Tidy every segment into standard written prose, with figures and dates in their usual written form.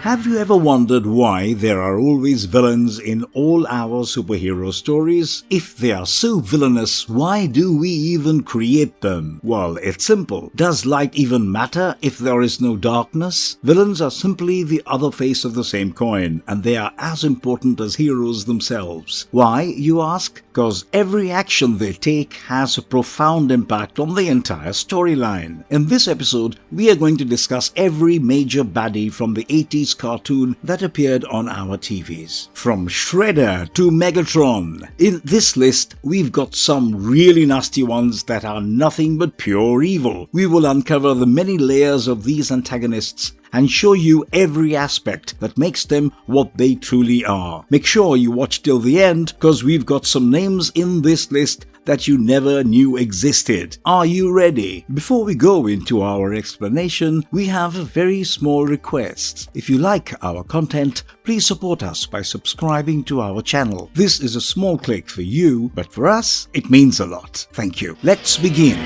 Have you ever wondered why there are always villains in all our superhero stories? If they are so villainous, why do we even create them? Well, it's simple. Does light even matter if there is no darkness? Villains are simply the other face of the same coin, and they are as important as heroes themselves. Why, you ask? Because every action they take has a profound impact on the entire storyline. In this episode, we are going to discuss every major baddie from the 80s cartoon that appeared on our TVs. From Shredder to Megatron. In this list, we've got some really nasty ones that are nothing but pure evil. We will uncover the many layers of these antagonists and show you every aspect that makes them what they truly are. Make sure you watch till the end, because we've got some names in this list that you never knew existed. Are you ready? Before we go into our explanation, we have a very small request. If you like our content, please support us by subscribing to our channel. This is a small click for you, but for us, it means a lot. Thank you. Let's begin.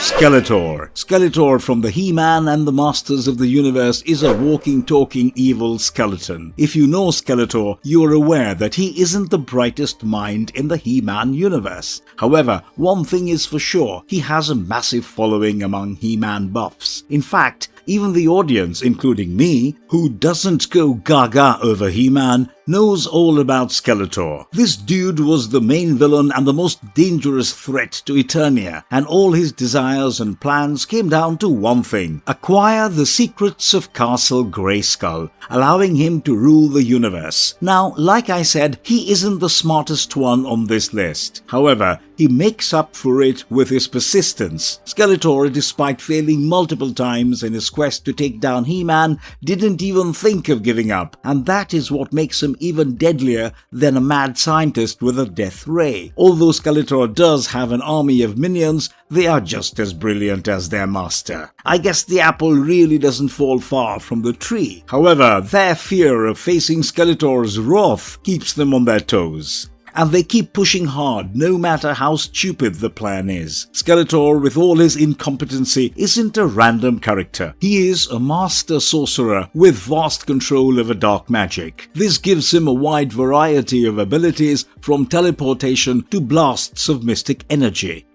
Skeletor. Skeletor from the He-Man and the Masters of the Universe is a walking, talking evil skeleton. If you know Skeletor, you are aware that he isn't the brightest mind in the He-Man universe. However, one thing is for sure, he has a massive following among He-Man buffs. In fact, even the audience, including me, who doesn't go gaga over He-Man, knows all about Skeletor. This dude was the main villain and the most dangerous threat to Eternia, and all his desires and plans came down to one thing: acquire the secrets of Castle Grayskull, allowing him to rule the universe. Now, like I said, he isn't the smartest one on this list. However, he makes up for it with his persistence. Skeletor, despite failing multiple times in his quest to take down He-Man, didn't even think of giving up, and that is what makes him even deadlier than a mad scientist with a death ray. Although Skeletor does have an army of minions, they are just as brilliant as their master. I guess the apple really doesn't fall far from the tree. However, their fear of facing Skeletor's wrath keeps them on their toes. And they keep pushing hard no matter how stupid the plan is. Skeletor, with all his incompetency, isn't a random character. He is a master sorcerer with vast control over dark magic. This gives him a wide variety of abilities, from teleportation to blasts of mystic energy.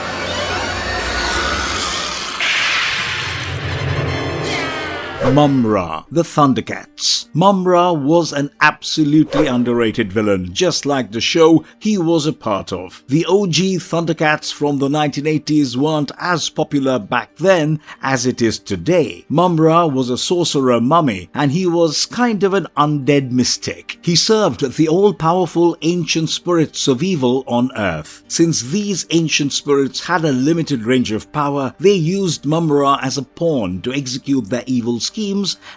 Mumm-Ra, the Thundercats. Mumm-Ra was an absolutely underrated villain, just like the show he was a part of. The OG Thundercats from the 1980s weren't as popular back then as it is today. Mumm-Ra was a sorcerer mummy, and he was kind of an undead mystic. He served the all-powerful ancient spirits of evil on Earth. Since these ancient spirits had a limited range of power, they used Mumm-Ra as a pawn to execute their evil schemes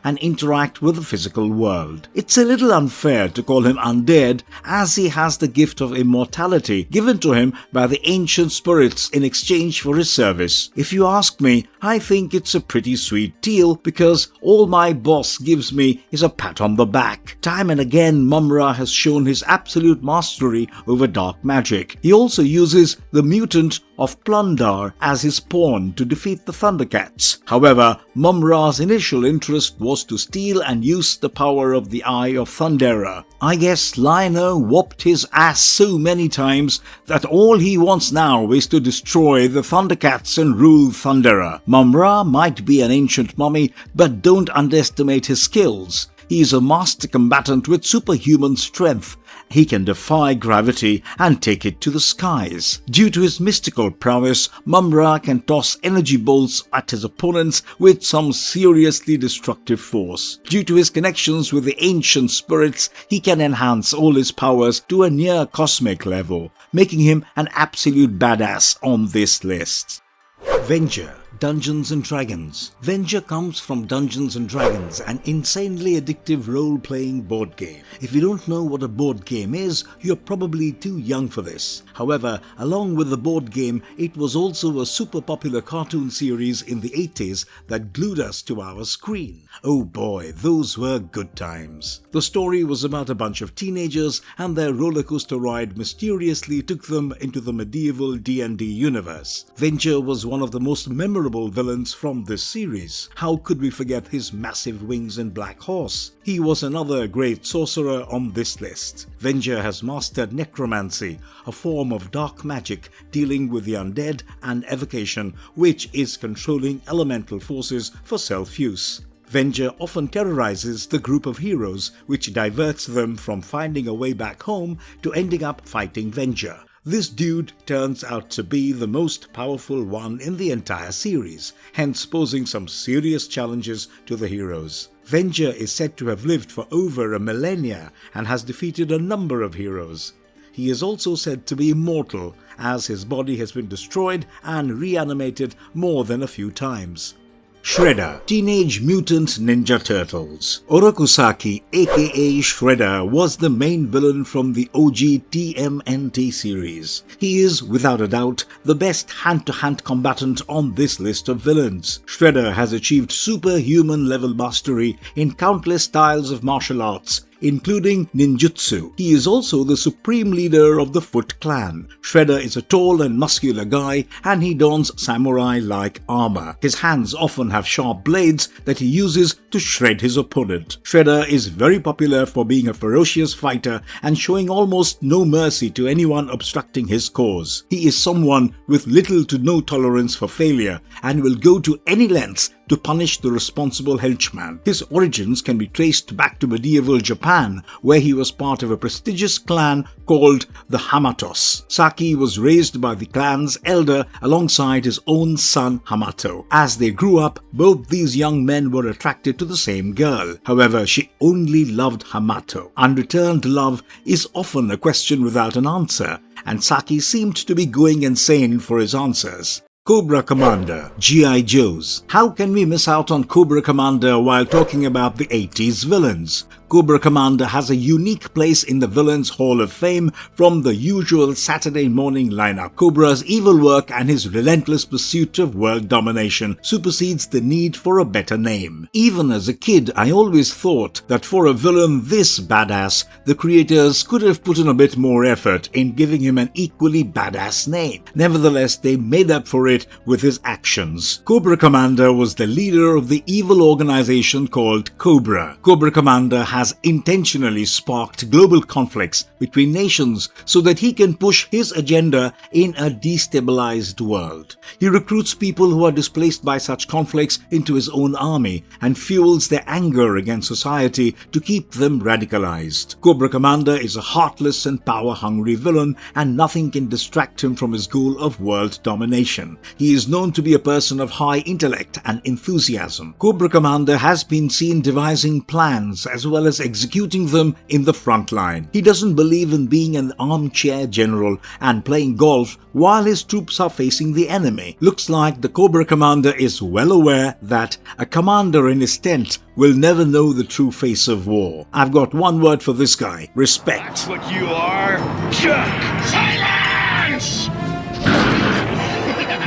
and interact with the physical world. It's a little unfair to call him undead, as he has the gift of immortality given to him by the ancient spirits in exchange for his service. If you ask me, I think it's a pretty sweet deal, because all my boss gives me is a pat on the back. Time and again, Mumm-Ra has shown his absolute mastery over dark magic. He also uses the mutant of Plundar as his pawn to defeat the Thundercats. However, Mumm-Ra's initial interest was to steal and use the power of the Eye of Thundera. I guess Lion-O whopped his ass so many times that all he wants now is to destroy the Thundercats and rule Thundera. Mumm-Ra might be an ancient mummy, but don't underestimate his skills. He is a master combatant with superhuman strength. He can defy gravity and take it to the skies. Due to his mystical prowess, Mumm-Ra can toss energy bolts at his opponents with some seriously destructive force. Due to his connections with the ancient spirits, he can enhance all his powers to a near cosmic level, making him an absolute badass on this list. Avenger. Dungeons & Dragons. Avenger comes from Dungeons & Dragons, an insanely addictive role-playing board game. If you don't know what a board game is, you're probably too young for this. However, along with the board game, it was also a super popular cartoon series in the 80s that glued us to our screen. Oh boy, those were good times. The story was about a bunch of teenagers, and their roller coaster ride mysteriously took them into the medieval D&D universe. Avenger was one of the most memorable memorable villains from this series. How could we forget his massive wings and black horse? He was another great sorcerer on this list. Avenger has mastered necromancy, a form of dark magic dealing with the undead, and evocation, which is controlling elemental forces for self-use. Avenger often terrorizes the group of heroes, which diverts them from finding a way back home to ending up fighting Avenger. This dude turns out to be the most powerful one in the entire series, hence posing some serious challenges to the heroes. Avenger is said to have lived for over a millennia and has defeated a number of heroes. He is also said to be immortal, as his body has been destroyed and reanimated more than a few times. Shredder, Teenage Mutant Ninja Turtles. Orokusaki aka Shredder was the main villain from the OG TMNT series. He is, without a doubt, the best hand-to-hand combatant on this list of villains. Shredder has achieved superhuman level mastery in countless styles of martial arts, including ninjutsu. He is also the supreme leader of the Foot Clan. Shredder is a tall and muscular guy, and he dons samurai-like armor. His hands often have sharp blades that he uses to shred his opponent. Shredder is very popular for being a ferocious fighter and showing almost no mercy to anyone obstructing his cause. He is someone with little to no tolerance for failure and will go to any lengths to punish the responsible henchman. His origins can be traced back to medieval Japan, where he was part of a prestigious clan called the Hamatos. Saki was raised by the clan's elder alongside his own son Hamato. As they grew up, both these young men were attracted to the same girl. However, she only loved Hamato. Unreturned love is often a question without an answer, and Saki seemed to be going insane for his answers. Cobra Commander, G.I. Joes. How can we miss out on Cobra Commander while talking about the 80s villains? Cobra Commander has a unique place in the Villains Hall of Fame from the usual Saturday morning lineup. Cobra's evil work and his relentless pursuit of world domination supersedes the need for a better name. Even as a kid, I always thought that for a villain this badass, the creators could have put in a bit more effort in giving him an equally badass name. Nevertheless, they made up for it with his actions. Cobra Commander was the leader of the evil organization called Cobra. Cobra Commander has intentionally sparked global conflicts between nations so that he can push his agenda in a destabilized world. He recruits people who are displaced by such conflicts into his own army and fuels their anger against society to keep them radicalized. Cobra Commander is a heartless and power-hungry villain, and nothing can distract him from his goal of world domination. He is known to be a person of high intellect and enthusiasm. Cobra Commander has been seen devising plans as well as executing them in the front line. He doesn't believe in being an armchair general and playing golf while his troops are facing the enemy. Looks like the Cobra Commander is well aware that a commander in his tent will never know the true face of war. I've got one word for this guy: respect. That's what you are, Chuck. Silence!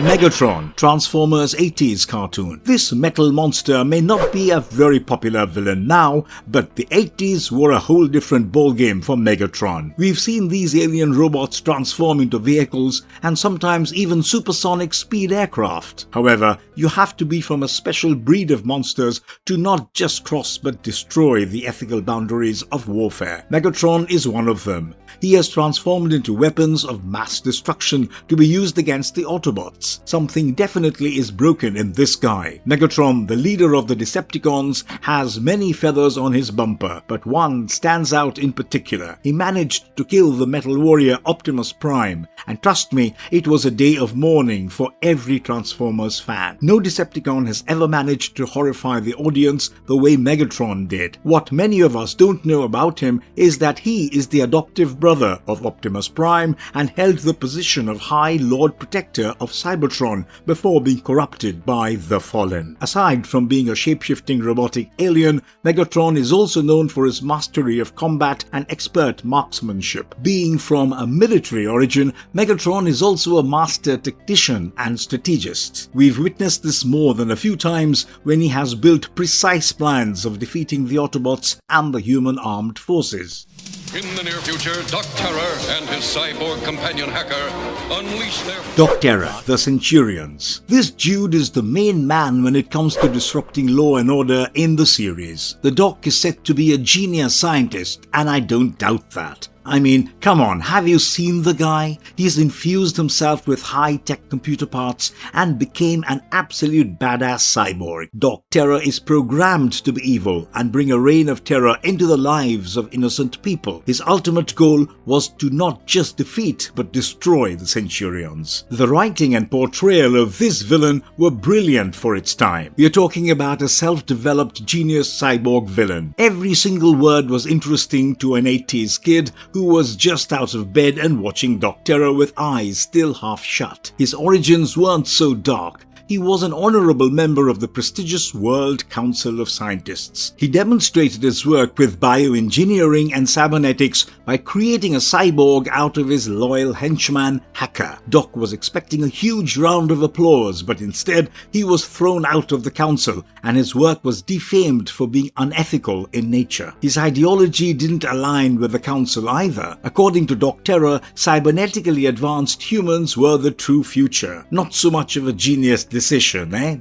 Megatron, Transformers 80s cartoon. This metal monster may not be a very popular villain now, but the 80s were a whole different ballgame for Megatron. We've seen these alien robots transform into vehicles and sometimes even supersonic speed aircraft. However, you have to be from a special breed of monsters to not just cross but destroy the ethical boundaries of warfare. Megatron is one of them. He has transformed into weapons of mass destruction to be used against the Autobots. Something definitely is broken in this guy. Megatron, the leader of the Decepticons, has many feathers on his bumper, but one stands out in particular. He managed to kill the Metal Warrior Optimus Prime, and trust me, it was a day of mourning for every Transformers fan. No Decepticon has ever managed to horrify the audience the way Megatron did. What many of us don't know about him is that he is the adoptive brother of Optimus Prime and held the position of High Lord Protector of Cybertron before being corrupted by the Fallen. Aside from being a shape-shifting robotic alien, Megatron is also known for his mastery of combat and expert marksmanship. Being from a military origin, Megatron is also a master tactician and strategist. We've witnessed this more than a few times when he has built precise plans of defeating the Autobots and the human armed forces. In the near future, Doc Terror and his cyborg companion Hacker unleash their... Doc Terror, the Centurions. This dude is the main man when it comes to disrupting law and order in the series. The Doc is said to be a genius scientist, and I don't doubt that. I mean, come on, have you seen the guy? He's infused himself with high-tech computer parts and became an absolute badass cyborg. Doc Terror is programmed to be evil and bring a reign of terror into the lives of innocent people. His ultimate goal was to not just defeat but destroy the Centurions. The writing and portrayal of this villain were brilliant for its time. We are talking about a self-developed genius cyborg villain. Every single word was interesting to an 80s kid who was just out of bed and watching Doc Terror with eyes still half shut. His origins weren't so dark. He was an honorable member of the prestigious World Council of Scientists. He demonstrated his work with bioengineering and cybernetics by creating a cyborg out of his loyal henchman, Hacker. Doc was expecting a huge round of applause, but instead he was thrown out of the council and his work was defamed for being unethical in nature. His ideology didn't align with the council either. According to Doc Terror, cybernetically advanced humans were the true future. Not so much of a genius decision,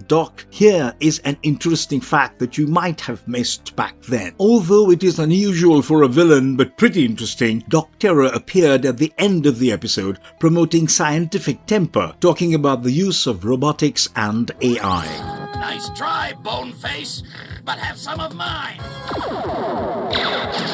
Doc? Here is an interesting fact that you might have missed back then. Although it is unusual for a villain but pretty interesting, Doc Terror appeared at the end of the episode promoting scientific temper, talking about the use of robotics and AI. Nice try, Boneface, but have some of mine.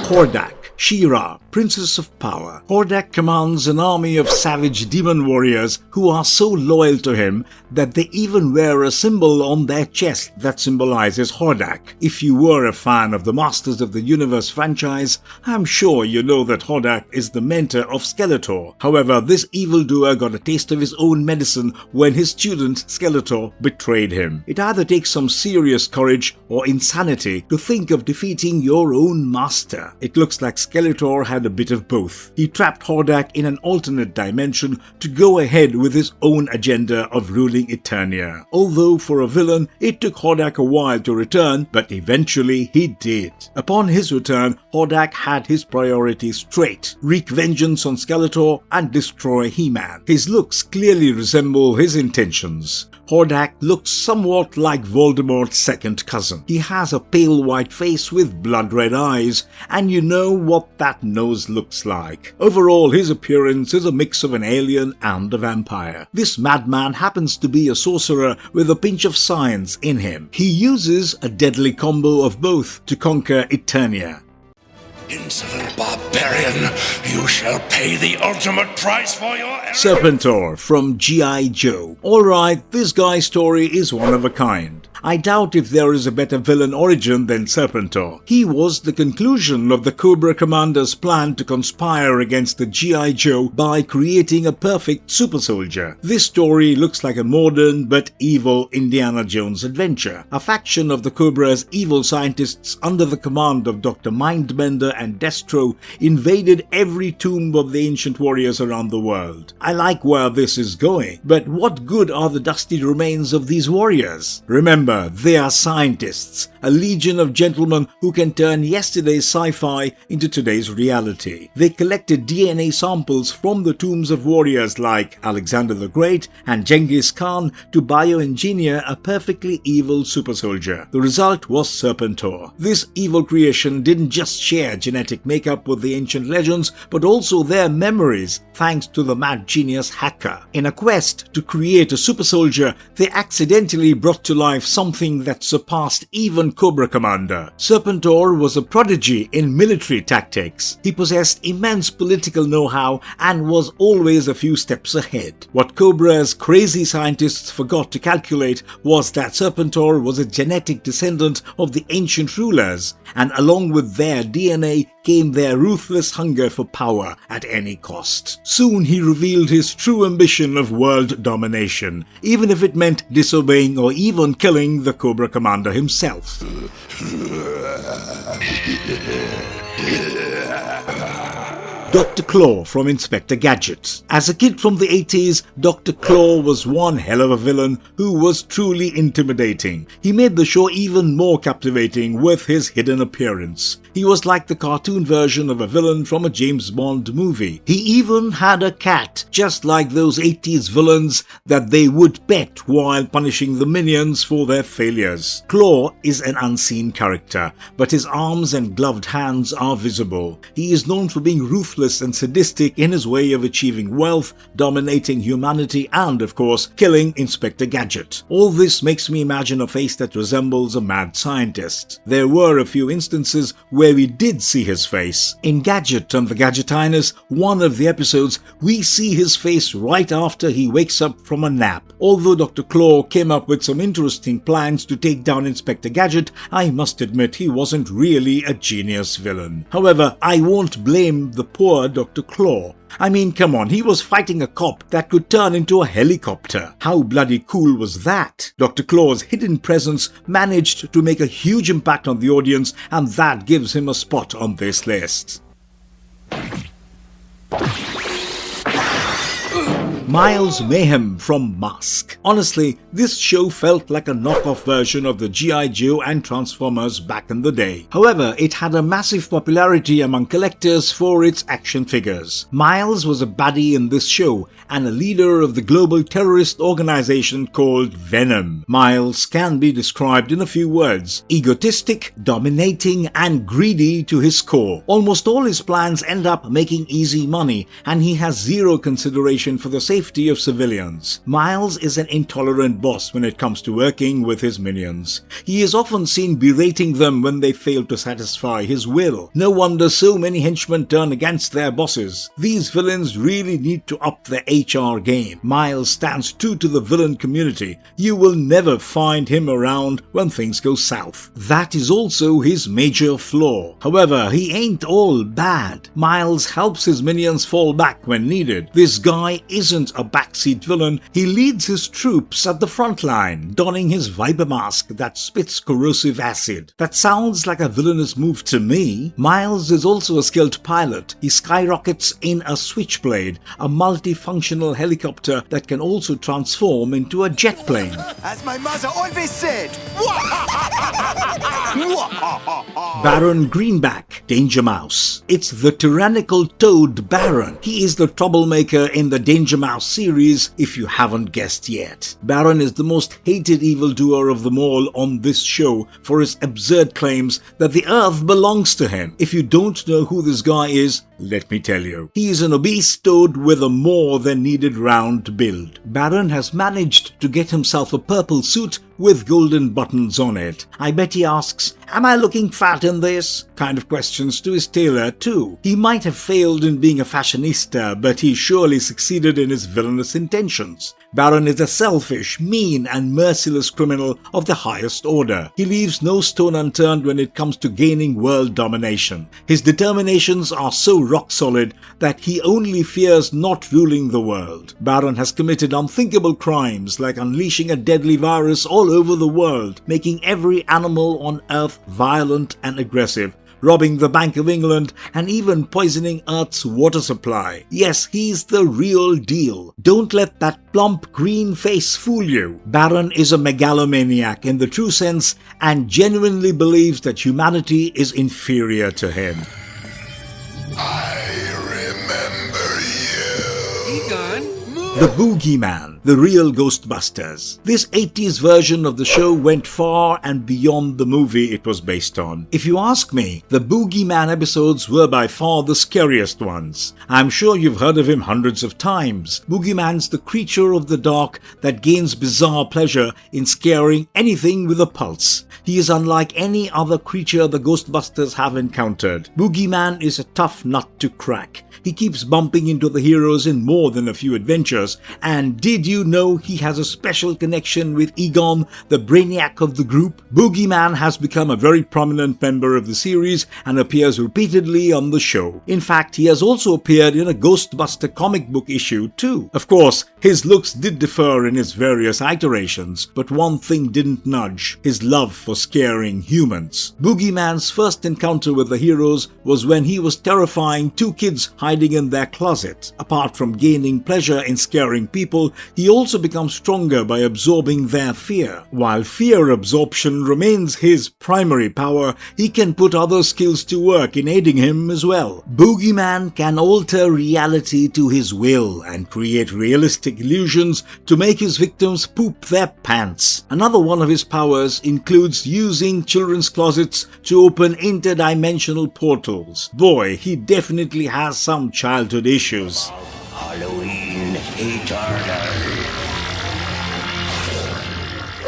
Hordak, She-Ra, Princess of Power. Hordak commands an army of savage demon warriors who are so loyal to him that they even wear a symbol on their chest that symbolizes Hordak. If you were a fan of the Masters of the Universe franchise, I'm sure you know that Hordak is the mentor of Skeletor. However, this evildoer got a taste of his own medicine when his student Skeletor betrayed him. It either takes some serious courage or insanity to think of defeating your own master. It looks like Skeletor had a bit of both. He trapped Hordak in an alternate dimension to go ahead with his own agenda of ruling Eternia. Although for a villain, it took Hordak a while to return, but eventually he did. Upon his return, Hordak had his priorities straight: wreak vengeance on Skeletor and destroy He-Man. His looks clearly resemble his intentions. Hordak looks somewhat like Voldemort's second cousin. He has a pale white face with blood red eyes, and you know what that nose looks like. Overall, his appearance is a mix of an alien and a vampire. This madman happens to be a sorcerer with a pinch of science in him. He uses a deadly combo of both to conquer Eternia. Insolent barbarian, you shall pay the ultimate price for your error. Serpentor from G.I. Joe. Alright, this guy's story is one of a kind. I doubt if there is a better villain origin than Serpentor. He was the conclusion of the Cobra Commander's plan to conspire against the G.I. Joe by creating a perfect super soldier. This story looks like a modern but evil Indiana Jones adventure. A faction of the Cobra's evil scientists under the command of Dr. Mindbender and Destro invaded every tomb of the ancient warriors around the world. I like where this is going, but what good are the dusty remains of these warriors? Remember, they are scientists, a legion of gentlemen who can turn yesterday's sci-fi into today's reality. They collected DNA samples from the tombs of warriors like Alexander the Great and Genghis Khan to bioengineer a perfectly evil super soldier. The result was Serpentor. This evil creation didn't just share genetic makeup with the ancient legends, but also their memories thanks to the mad genius Hacker. In a quest to create a super soldier, they accidentally brought to life something that surpassed even Cobra Commander. Serpentor was a prodigy in military tactics. He possessed immense political know-how and was always a few steps ahead. What Cobra's crazy scientists forgot to calculate was that Serpentor was a genetic descendant of the ancient rulers, and along with their DNA came their ruthless hunger for power at any cost. Soon he revealed his true ambition of world domination, even if it meant disobeying or even killing the Cobra Commander himself. Dr. Claw from Inspector Gadget. As a kid from the 80s, Dr. Claw was one hell of a villain who was truly intimidating. He made the show even more captivating with his hidden appearance. He was like the cartoon version of a villain from a James Bond movie. He even had a cat, just like those 80s villains that they would pet while punishing the minions for their failures. Claw is an unseen character, but his arms and gloved hands are visible. He is known for being ruthless and sadistic in his way of achieving wealth, dominating humanity, and of course, killing Inspector Gadget. All this makes me imagine a face that resembles a mad scientist. There were a few instances where we did see his face. In Gadget and the Gadgetinus, one of the episodes, we see his face right after he wakes up from a nap. Although Dr. Claw came up with some interesting plans to take down Inspector Gadget, I must admit he wasn't really a genius villain. However, I won't blame the poor Dr. Claw. I mean, come on, he was fighting a cop that could turn into a helicopter. How bloody cool was that? Dr. Claw's hidden presence managed to make a huge impact on the audience, and that gives him a spot on this list. Miles Mayhem from Mask. Honestly, this show felt like a knockoff version of the G.I. Joe and Transformers back in the day. However, it had a massive popularity among collectors for its action figures. Miles was a baddie in this show and a leader of the global terrorist organization called Venom. Miles can be described in a few words: egotistic, dominating, and greedy to his core. Almost all his plans end up making easy money, and he has zero consideration for the safety of civilians. Miles is an intolerant boss when it comes to working with his minions. He is often seen berating them when they fail to satisfy his will. No wonder so many henchmen turn against their bosses. These villains really need to up their HR game. Miles stands true to the villain community. You will never find him around when things go south. That is also his major flaw. However, he ain't all bad. Miles helps his minions fall back when needed. This guy isn't a backseat villain. He leads his troops at the front line, donning his Viper mask that spits corrosive acid. That sounds like a villainous move to me. Miles is also a skilled pilot. He skyrockets in a Switchblade, a multifunctional helicopter that can also transform into a jet plane. As my mother always said, Baron Greenback, Danger Mouse. It's the tyrannical Toad Baron. He is the troublemaker in the Danger Mouse series, if you haven't guessed yet. Baron is the most hated evildoer of them all on this show for his absurd claims that the Earth belongs to him. If you don't know who this guy is, let me tell you. He is an obese toad with a more than needed round build. Baron has managed to get himself a purple suit with golden buttons on it. I bet he asks, "Am I looking fat in this?" kind of questions to his tailor too. He might have failed in being a fashionista, but he surely succeeded in his villainous intentions. Baron is a selfish, mean, and merciless criminal of the highest order. He leaves no stone unturned when it comes to gaining world domination. His determinations are so rock solid that he only fears not ruling the world. Baron has committed unthinkable crimes like unleashing a deadly virus all over the world, making every animal on Earth violent and aggressive, robbing the Bank of England, and even poisoning Earth's water supply. Yes, he's the real deal. Don't let that plump green face fool you. Baron is a megalomaniac in the true sense and genuinely believes that humanity is inferior to him. I remember you. Egon? The Boogyman, the real Ghostbusters. This 80s version of the show went far and beyond the movie it was based on. If you ask me, the Boogyman episodes were by far the scariest ones. I'm sure you've heard of him hundreds of times. Boogeyman's the creature of the dark that gains bizarre pleasure in scaring anything with a pulse. He is unlike any other creature the Ghostbusters have encountered. Boogeyman is a tough nut to crack. He keeps bumping into the heroes in more than a few adventures. And did you you know he has a special connection with Egon, the brainiac of the group? Boogyman has become a very prominent member of the series and appears repeatedly on the show. In fact, he has also appeared in a Ghostbuster comic book issue too. Of course, his looks did differ in his various iterations, but one thing didn't nudge: his love for scaring humans. Boogeyman's first encounter with the heroes was when he was terrifying two kids hiding in their closet. Apart from gaining pleasure in scaring people, he also becomes stronger by absorbing their fear. While fear absorption remains his primary power, he can put other skills to work in aiding him as well. Boogeyman can alter reality to his will and create realistic illusions to make his victims poop their pants. Another one of his powers includes using children's closets to open interdimensional portals. Boy, he definitely has some childhood issues. Halloween Eternal.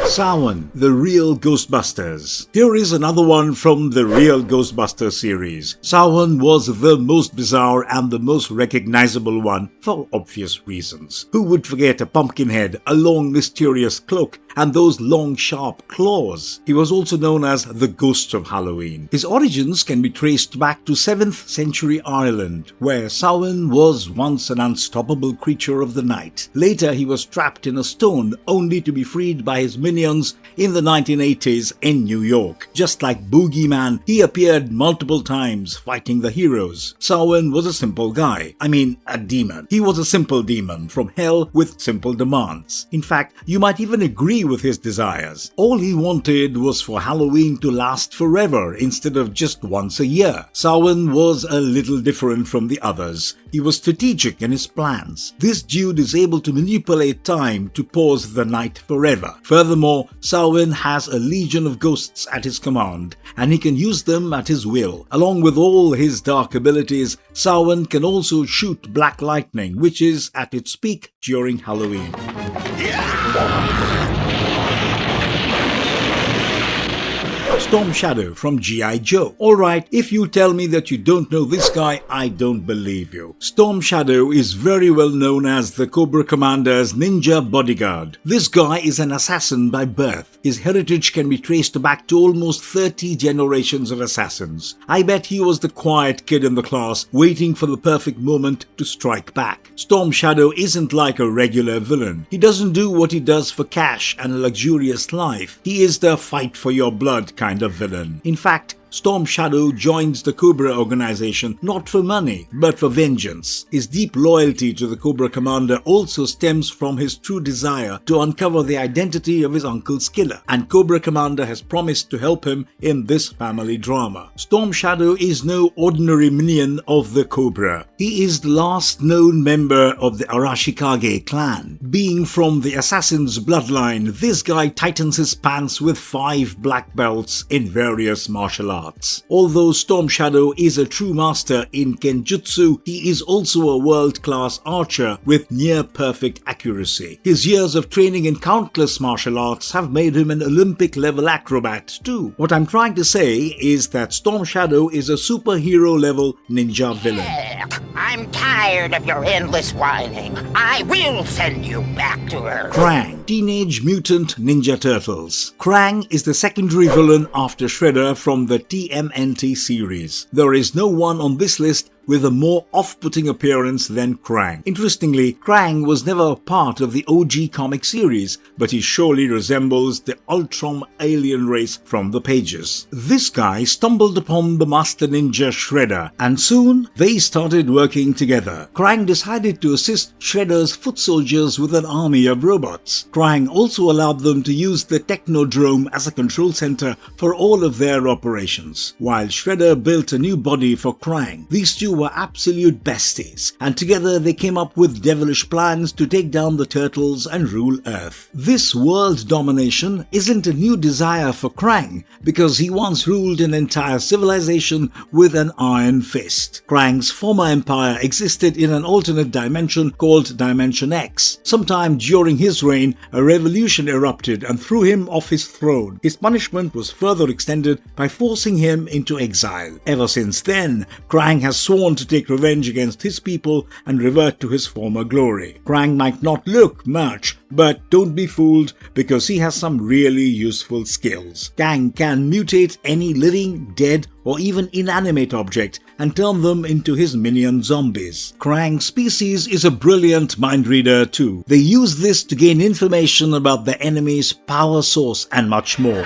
Samhain, the Real Ghostbusters. Here is another one from the Real Ghostbusters series. Samhain was the most bizarre and the most recognizable one for obvious reasons. Who would forget a pumpkin head, a long mysterious cloak, and those long sharp claws? He was also known as the Ghost of Halloween. His origins can be traced back to 7th century Ireland, where Samhain was once an unstoppable creature of the night. Later he was trapped in a stone, only to be freed by his minions in the 1980s in New York. Just like Boogeyman, he appeared multiple times fighting the heroes. Samhain was a simple guy. I mean, a demon. He was a simple demon from hell with simple demands. In fact, you might even agree with his desires. All he wanted was for Halloween to last forever instead of just once a year. Samhain was a little different from the others. He was strategic in his plans. This dude is able to manipulate time to pause the night forever. Furthermore, Samhain has a legion of ghosts at his command, and he can use them at his will. Along with all his dark abilities, Samhain can also shoot black lightning, which is at its peak during Halloween. Storm Shadow from G.I. Joe. Alright, if you tell me that you don't know this guy, I don't believe you. Storm Shadow is very well known as the Cobra Commander's ninja bodyguard. This guy is an assassin by birth. His heritage can be traced back to almost 30 generations of assassins. I bet he was the quiet kid in the class, waiting for the perfect moment to strike back. Storm Shadow isn't like a regular villain. He doesn't do what he does for cash and a luxurious life. He is the fight for your blood kind of villain. In fact, Storm Shadow joins the Cobra organization not for money, but for vengeance. His deep loyalty to the Cobra Commander also stems from his true desire to uncover the identity of his uncle's killer, and Cobra Commander has promised to help him in this family drama. Storm Shadow is no ordinary minion of the Cobra. He is the last known member of the Arashikage clan. Being from the assassin's bloodline, this guy tightens his pants with 5 black belts in various martial arts. Although Storm Shadow is a true master in Kenjutsu, he is also a world-class archer with near-perfect accuracy. His years of training in countless martial arts have made him an Olympic-level acrobat too. What I'm trying to say is that Storm Shadow is a superhero-level ninja villain. I'm tired of your endless whining. I will send you back to Earth. Krang, Teenage Mutant Ninja Turtles. Krang is the secondary villain after Shredder from the TMNT series. There is no one on this list with a more off-putting appearance than Krang. Interestingly, Krang was never a part of the OG comic series, but he surely resembles the Ultron alien race from the pages. This guy stumbled upon the Master Ninja Shredder, and soon they started working together. Krang decided to assist Shredder's foot soldiers with an army of robots. Krang also allowed them to use the Technodrome as a control center for all of their operations, while Shredder built a new body for Krang. These two were absolute besties, and together they came up with devilish plans to take down the turtles and rule Earth. This world domination isn't a new desire for Krang, because he once ruled an entire civilization with an iron fist. Krang's former empire existed in an alternate dimension called Dimension X. Sometime during his reign, a revolution erupted and threw him off his throne. His punishment was further extended by forcing him into exile. Ever since then, Krang has sworn sworn to take revenge against his people and revert to his former glory. Krang might not look much, but don't be fooled because he has some really useful skills. Krang can mutate any living, dead, or even inanimate object and turn them into his minion zombies. Krang's species is a brilliant mind reader too. They use this to gain information about the enemy's power source and much more.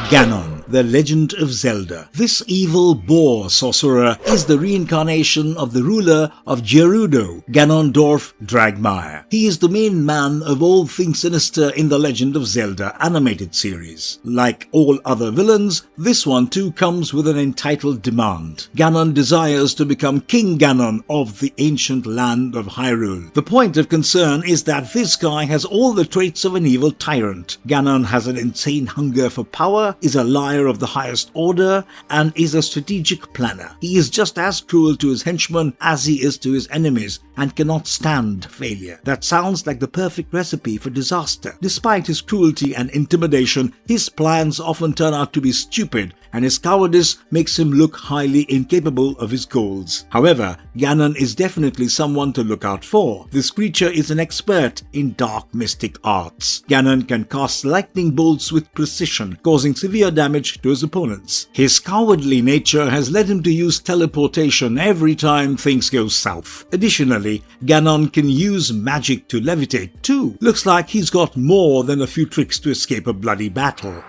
Ganon, the Legend of Zelda. This evil boar sorcerer is the reincarnation of the ruler of Gerudo, Ganondorf Dragmire. He is the main man of all things sinister in the Legend of Zelda animated series. Like all other villains, this one too comes with an entitled demand. Ganon desires to become King Ganon of the ancient land of Hyrule. The point of concern is that this guy has all the traits of an evil tyrant. Ganon has an insane hunger for power, is a liar of the highest order, and is a strategic planner. He is just as cruel to his henchmen as he is to his enemies and cannot stand failure. That sounds like the perfect recipe for disaster. Despite his cruelty and intimidation, his plans often turn out to be stupid, and his cowardice makes him look highly incapable of his goals. However, Ganon is definitely someone to look out for. This creature is an expert in dark mystic arts. Ganon can cast lightning bolts with precision, causing severe damage to his opponents. His cowardly nature has led him to use teleportation every time things go south. Additionally, Ganon can use magic to levitate too. Looks like he's got more than a few tricks to escape a bloody battle.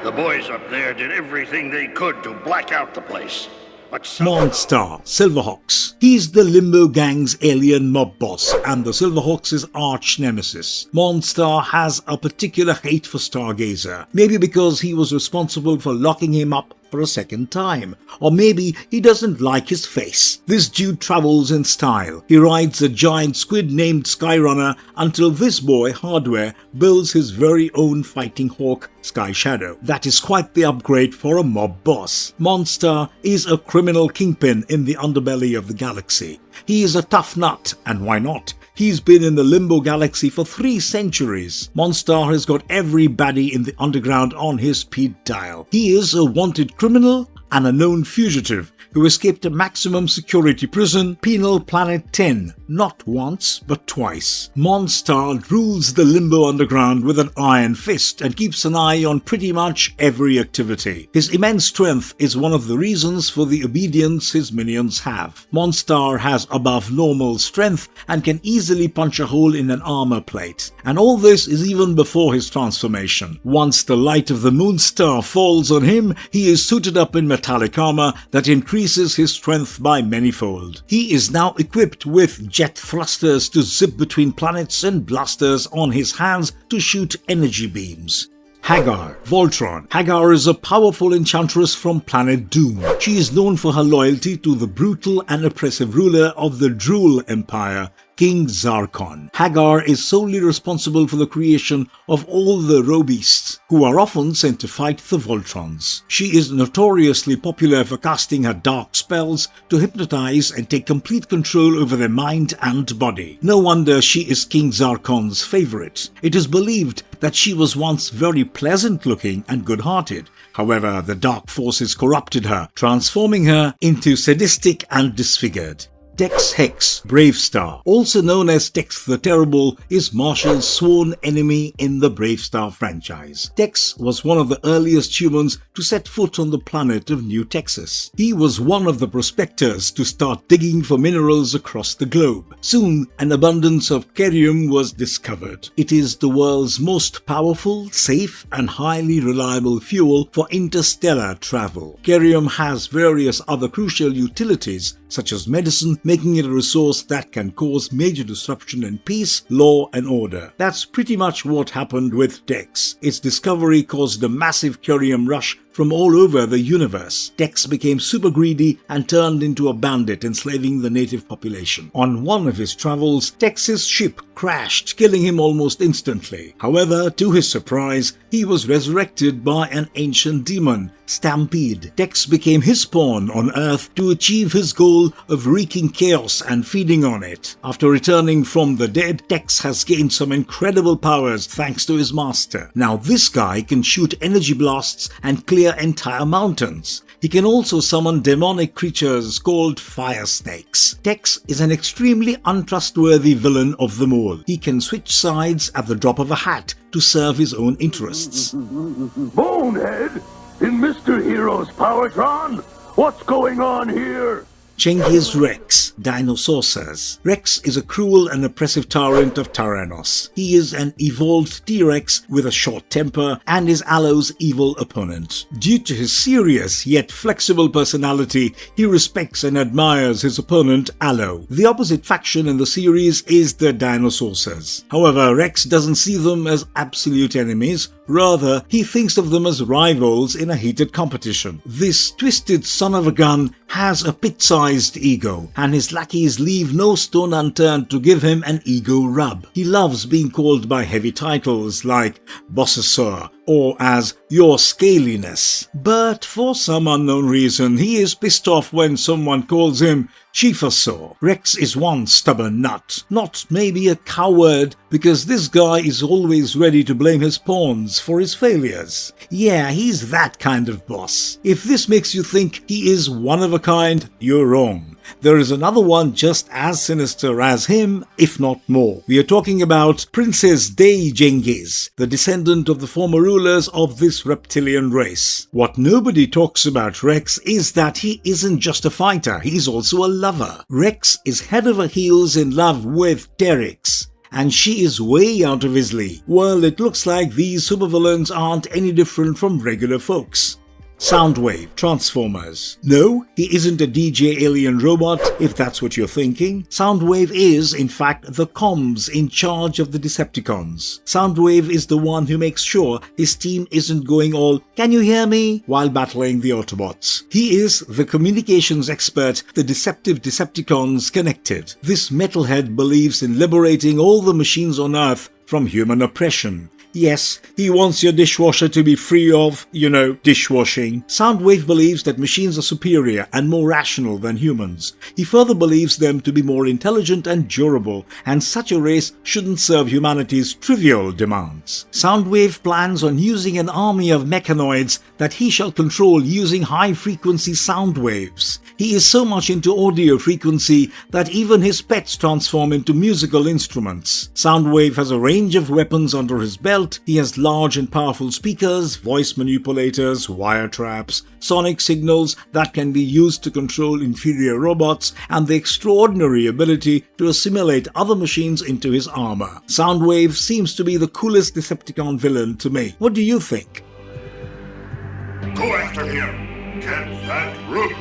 The boys up there did everything they could to black out the place. But Monstar, Silverhawks. He's the Limbo Gang's alien mob boss and the Silverhawks' arch nemesis. Monstar has a particular hate for Stargazer, maybe because he was responsible for locking him up for a second time, or maybe he doesn't like his face. This dude travels in style. He rides a giant squid named Skyrunner until this boy, Hardware, builds his very own fighting hawk, Sky Shadow. That is quite the upgrade for a mob boss. Monstar is a criminal kingpin in the underbelly of the galaxy. He is a tough nut, and why not? He's been in the Limbo Galaxy for 3 centuries. Monstar has got every baddie in the underground on his speed dial. He is a wanted criminal and a known fugitive who escaped a maximum security prison, Penal Planet 10, not once but twice. Monstar rules the Limbo Underground with an iron fist and keeps an eye on pretty much every activity. His immense strength is one of the reasons for the obedience his minions have. Monstar has above normal strength and can easily punch a hole in an armor plate. And all this is even before his transformation. Once the light of the Moonstar falls on him, he is suited up in metallic armor that increases his strength by manyfold. He is now equipped with jet thrusters to zip between planets and blasters on his hands to shoot energy beams. Hagar Voltron. Hagar is a powerful enchantress from planet Doom. She is known for her loyalty to the brutal and oppressive ruler of the Drool Empire, King Zartan. Hagar is solely responsible for the creation of all the Robeasts, who are often sent to fight the Voltrons. She is notoriously popular for casting her dark spells to hypnotize and take complete control over their mind and body. No wonder she is King Zartan's favorite. It is believed that she was once very pleasant looking and good-hearted. However, the dark forces corrupted her, transforming her into sadistic and disfigured. Tex Hex, Bravestar, also known as Tex the Terrible, is Marshall's sworn enemy in the Bravestar franchise. Tex was one of the earliest humans to set foot on the planet of New Texas. He was one of the prospectors to start digging for minerals across the globe. Soon, an abundance of cerium was discovered. It is the world's most powerful, safe, and highly reliable fuel for interstellar travel. Cerium has various other crucial utilities, such as medicine, making it a resource that can cause major disruption in peace, law, and order. That's pretty much what happened with Tex. Its discovery caused a massive cerium rush from all over the universe. Tex became super greedy and turned into a bandit, enslaving the native population. On one of his travels, Tex's ship crashed, killing him almost instantly. However, to his surprise, he was resurrected by an ancient demon, Stampede. Tex became his pawn on Earth to achieve his goal of wreaking chaos and feeding on it. After returning from the dead, Tex has gained some incredible powers thanks to his master. Now this guy can shoot energy blasts and clear entire mountains. He can also summon demonic creatures called fire snakes. Tex is an extremely untrustworthy villain of them all. He can switch sides at the drop of a hat to serve his own interests. Bonehead! In Mr. Hero's Powertron? What's going on here? Chengiz Rex, Dinosaurs. Rex is a cruel and oppressive tyrant of Tyrannos. He is an evolved T-Rex with a short temper and is Allo's evil opponent. Due to his serious yet flexible personality, he respects and admires his opponent Allo. The opposite faction in the series is the Dinosaurs. However, Rex doesn't see them as absolute enemies. Rather, he thinks of them as rivals in a heated competition. This twisted son of a gun has a pit-sized ego, and his lackeys leave no stone unturned to give him an ego rub. He loves being called by heavy titles like Bossessor or as your scaliness. But for some unknown reason, he is pissed off when someone calls him Chiefessor. Rex is one stubborn nut, not maybe a coward, because this guy is always ready to blame his pawns for his failures. Yeah, he's that kind of boss. If this makes you think he is one of a kind, you're wrong. There is another one just as sinister as him, if not more. We are talking about Princess Day Genghis, the descendant of the former rulers of this reptilian race. What nobody talks about Rex is that he isn't just a fighter, he's also a lover. Rex is head over heels in love with Teryx, and she is way out of his league. Well, it looks like these supervillains aren't any different from regular folks. Soundwave, Transformers. No, he isn't a DJ alien robot, if that's what you're thinking. Soundwave is, in fact, the comms in charge of the Decepticons. Soundwave is the one who makes sure his team isn't going all, "Can you hear me?" while battling the Autobots. He is the communications expert the deceptive Decepticons connected. This metalhead believes in liberating all the machines on Earth from human oppression. Yes, he wants your dishwasher to be free of, dishwashing. Soundwave believes that machines are superior and more rational than humans. He further believes them to be more intelligent and durable, and such a race shouldn't serve humanity's trivial demands. Soundwave plans on using an army of mechanoids that he shall control using high-frequency sound waves. He is so much into audio frequency that even his pets transform into musical instruments. Soundwave has a range of weapons under his belt. He has large and powerful speakers, voice manipulators, wire traps, sonic signals that can be used to control inferior robots, and the extraordinary ability to assimilate other machines into his armor. Soundwave seems to be the coolest Decepticon villain to me. What do you think? Go after him. Get that root.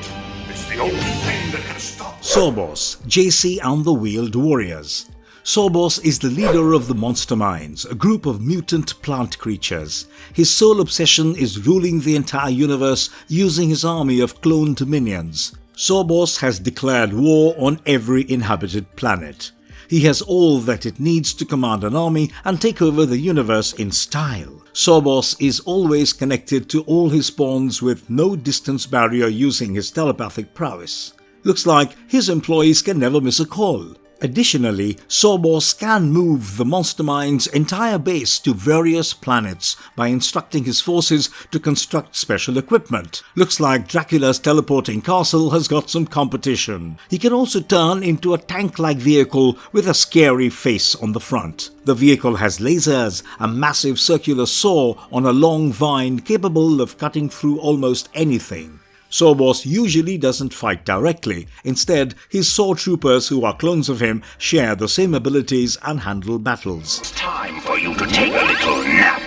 It's the only thing that can stop. Sorbos, JC and the Wheeled Warriors. Sorbos is the leader of the Monster Minds, a group of mutant plant creatures. His sole obsession is ruling the entire universe using his army of cloned minions. Sorbos has declared war on every inhabited planet. He has all that it needs to command an army and take over the universe in style. Sorbos is always connected to all his spawns with no distance barrier using his telepathic prowess. Looks like his employees can never miss a call. Additionally, Sorbos can move the Monster Mind's entire base to various planets by instructing his forces to construct special equipment. Looks like Dracula's teleporting castle has got some competition. He can also turn into a tank-like vehicle with a scary face on the front. The vehicle has lasers, a massive circular saw on a long vine capable of cutting through almost anything. Sorbos usually doesn't fight directly. Instead, his Saw troopers who are clones of him share the same abilities and handle battles. It's time for you to take a little nap.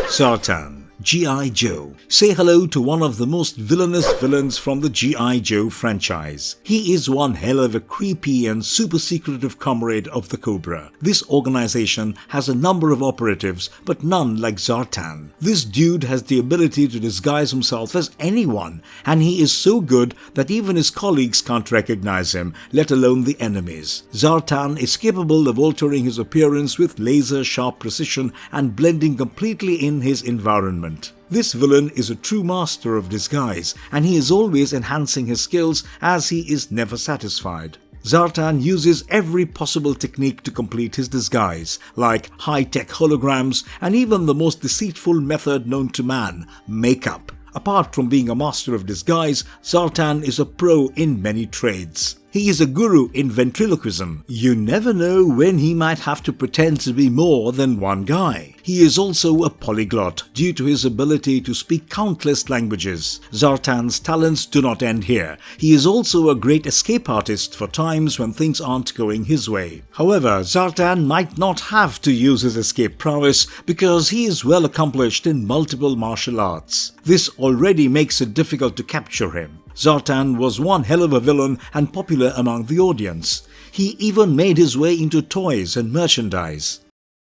Zartan, G.I. Joe. Say hello to one of the most villainous villains from the G.I. Joe franchise. He is one hell of a creepy and super secretive comrade of the Cobra. This organization has a number of operatives, but none like Zartan. This dude has the ability to disguise himself as anyone, and he is so good that even his colleagues can't recognize him, let alone the enemies. Zartan is capable of altering his appearance with laser-sharp precision and blending completely in his environment. This villain is a true master of disguise, and he is always enhancing his skills as he is never satisfied. Zartan uses every possible technique to complete his disguise, like high-tech holograms and even the most deceitful method known to man, makeup. Apart from being a master of disguise, Zartan is a pro in many trades. He is a guru in ventriloquism. You never know when he might have to pretend to be more than one guy. He is also a polyglot due to his ability to speak countless languages. Zartan's talents do not end here. He is also a great escape artist for times when things aren't going his way. However, Zartan might not have to use his escape prowess because he is well accomplished in multiple martial arts. This already makes it difficult to capture him. Zartan was one hell of a villain and popular among the audience. He even made his way into toys and merchandise.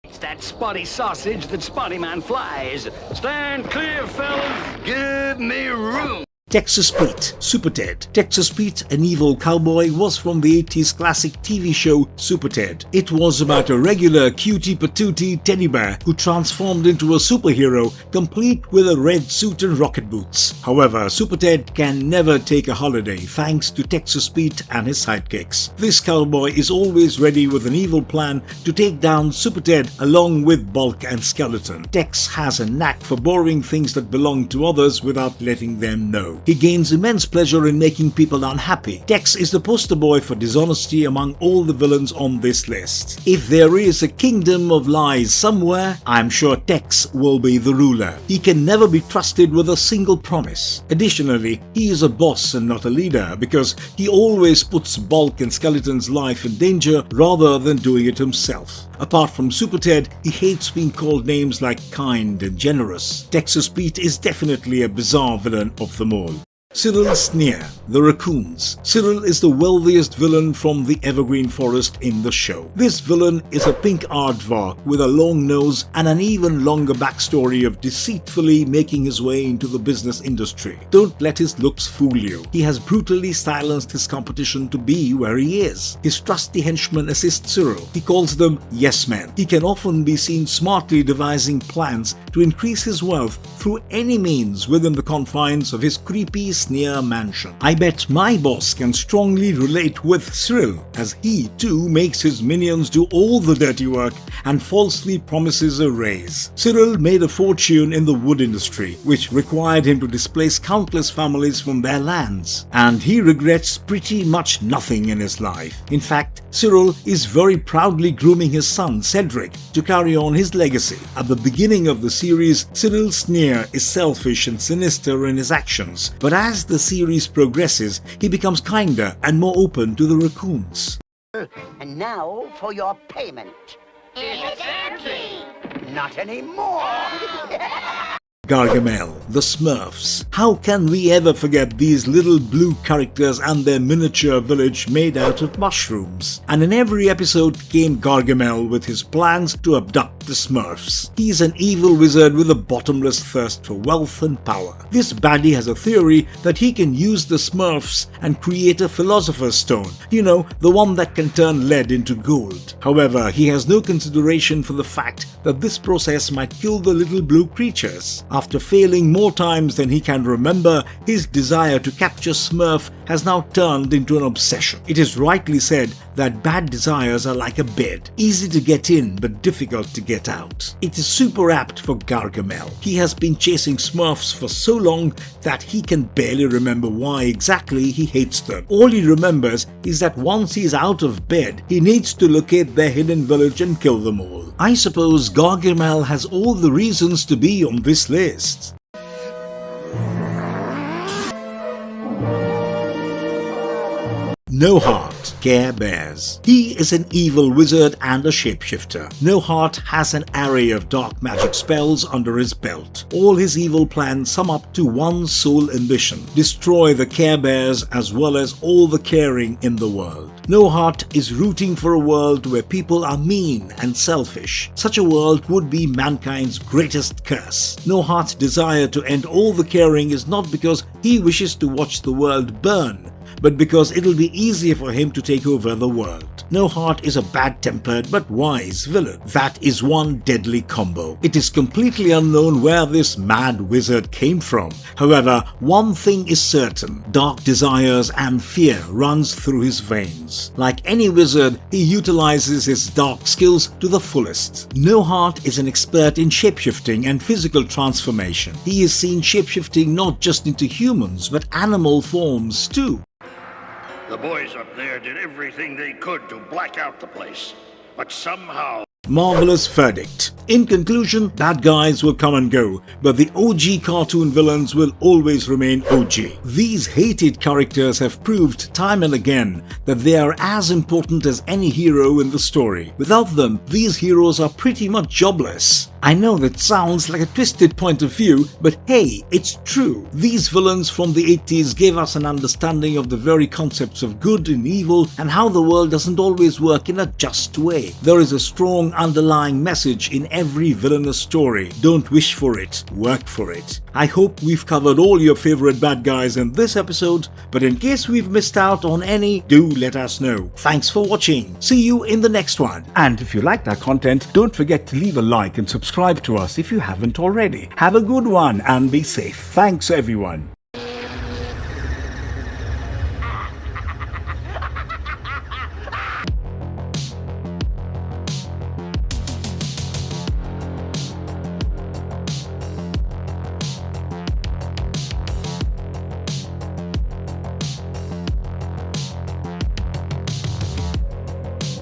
It's that spotty sausage that Spotty Man flies. Stand clear, fellas. Give me room. Texas Pete, Super Ted. Texas Pete, an evil cowboy, was from the 80s classic TV show Super Ted. It was about a regular cutie patootie teddy bear who transformed into a superhero complete with a red suit and rocket boots. However, Super Ted can never take a holiday thanks to Texas Pete and his sidekicks. This cowboy is always ready with an evil plan to take down Super Ted along with Bulk and Skeleton. Tex has a knack for borrowing things that belong to others without letting them know. He gains immense pleasure in making people unhappy. Tex is the poster boy for dishonesty among all the villains on this list. If there is a kingdom of lies somewhere, I'm sure Tex will be the ruler. He can never be trusted with a single promise. Additionally, he is a boss and not a leader because he always puts Bulk and Skeleton's life in danger rather than doing it himself. Apart from Super Ted, he hates being called names like kind and generous. Texas Pete is definitely a bizarre villain of them all. Cyril Sneer, the Raccoons. Cyril is the wealthiest villain from the Evergreen Forest in the show. This villain is a pink aardvark with a long nose and an even longer backstory of deceitfully making his way into the business industry. Don't let his looks fool you. He has brutally silenced his competition to be where he is. His trusty henchmen assist Cyril. He calls them yes men. He can often be seen smartly devising plans to increase his wealth through any means within the confines of his creepy Sneer mansion. I bet my boss can strongly relate with Cyril, as he too makes his minions do all the dirty work and falsely promises a raise. Cyril made a fortune in the wood industry, which required him to displace countless families from their lands, and he regrets pretty much nothing in his life. In fact, Cyril is very proudly grooming his son Cedric to carry on his legacy. At the beginning of the series, Cyril Sneer is selfish and sinister in his actions, but as the series progresses, he becomes kinder and more open to the raccoons. And now for your payment. It's empty. Not anymore. Gargamel, the Smurfs. How can we ever forget these little blue characters and their miniature village made out of mushrooms? And in every episode came Gargamel with his plans to abduct the Smurfs. He's an evil wizard with a bottomless thirst for wealth and power. This baddie has a theory that he can use the Smurfs and create a philosopher's stone. You know, the one that can turn lead into gold. However, he has no consideration for the fact that this process might kill the little blue creatures. After failing more times than he can remember, his desire to capture Smurf has now turned into an obsession. It is rightly said that bad desires are like a bed, easy to get in but difficult to get out. It is super apt for Gargamel. He has been chasing Smurfs for so long that he can barely remember why exactly he hates them. All he remembers is that once he's out of bed, he needs to locate their hidden village and kill them all. I suppose Gargamel has all the reasons to be on this list. Noart, Care Bears. He is an evil wizard and a shapeshifter. Noart has an array of dark magic spells under his belt. All his evil plans sum up to one sole ambition: destroy the Care Bears as well as all the caring in the world. Noart is rooting for a world where people are mean and selfish. Such a world would be mankind's greatest curse. Noart's desire to end all the caring is not because he wishes to watch the world burn, but because it'll be easier for him to take over the world. Noart is a bad-tempered but wise villain. That is one deadly combo. It is completely unknown where this mad wizard came from. However, one thing is certain: dark desires and fear runs through his veins. Like any wizard, he utilizes his dark skills to the fullest. Noart is an expert in shapeshifting and physical transformation. He is seen shapeshifting not just into humans, but animal forms too. The boys up there did everything they could to black out the place, but somehow... Marvelous verdict. In conclusion, bad guys will come and go, but the OG cartoon villains will always remain OG. These hated characters have proved time and again that they are as important as any hero in the story. Without them, these heroes are pretty much jobless. I know that sounds like a twisted point of view, but hey, it's true. These villains from the 80s gave us an understanding of the very concepts of good and evil and how the world doesn't always work in a just way. There is a strong underlying message in every villainous story. Don't wish for it, work for it. I hope we've covered all your favorite bad guys in this episode, but in case we've missed out on any, do let us know. Thanks for watching. See you in the next one. And if you liked our content, don't forget to leave a like and subscribe to us if you haven't already. Have a good one and be safe. Thanks everyone.